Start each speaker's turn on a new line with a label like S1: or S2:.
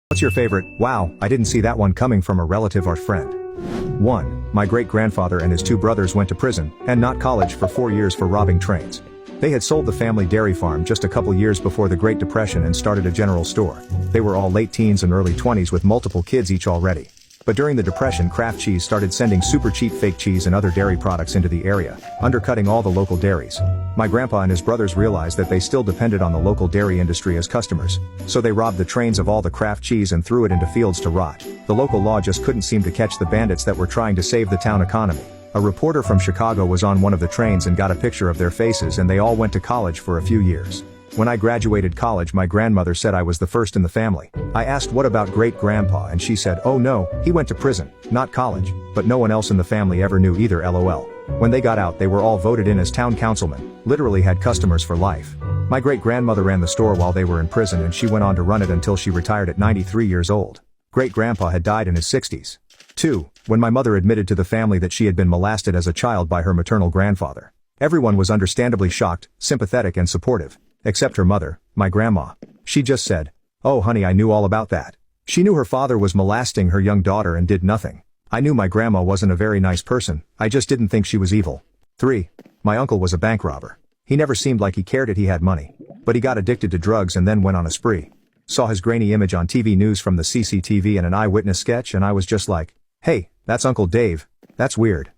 S1: What's your favorite? Wow, I didn't see that one coming from a relative or friend. 1. My great-grandfather and his 2 brothers went to prison, and not college, for 4 years for robbing trains. They had sold the family dairy farm just a couple years before the Great Depression and started a general store. They were all late teens and early 20s with multiple kids each already. But during the Depression, Kraft Cheese started sending super cheap fake cheese and other dairy products into the area, undercutting all the local dairies. My grandpa and his brothers realized that they still depended on the local dairy industry as customers, so they robbed the trains of all the Kraft cheese and threw it into fields to rot. The local law just couldn't seem to catch the bandits that were trying to save the town economy. A reporter from Chicago was on one of the trains and got a picture of their faces, and they all went to college for a few years. When I graduated college, my grandmother said I was the first in the family. I asked what about great-grandpa, and she said, oh no, he went to prison, not college. But no one else in the family ever knew either, lol. When they got out, they were all voted in as town councilmen, literally had customers for life. My great-grandmother ran the store while they were in prison, and she went on to run it until she retired at 93 years old. Great-grandpa had died in his 60s. 2. When my mother admitted to the family that she had been molested as a child by her maternal grandfather. Everyone was understandably shocked, sympathetic and supportive. Except her mother, my grandma. She just said, oh honey, I knew all about that. She knew her father was molesting her young daughter and did nothing. I knew my grandma wasn't a very nice person, I just didn't think she was evil. 3. My uncle was a bank robber. He never seemed like he cared that he had money. But he got addicted to drugs and then went on a spree. Saw his grainy image on TV news from the CCTV and an eyewitness sketch, and I was just like, hey, that's Uncle Dave. That's weird.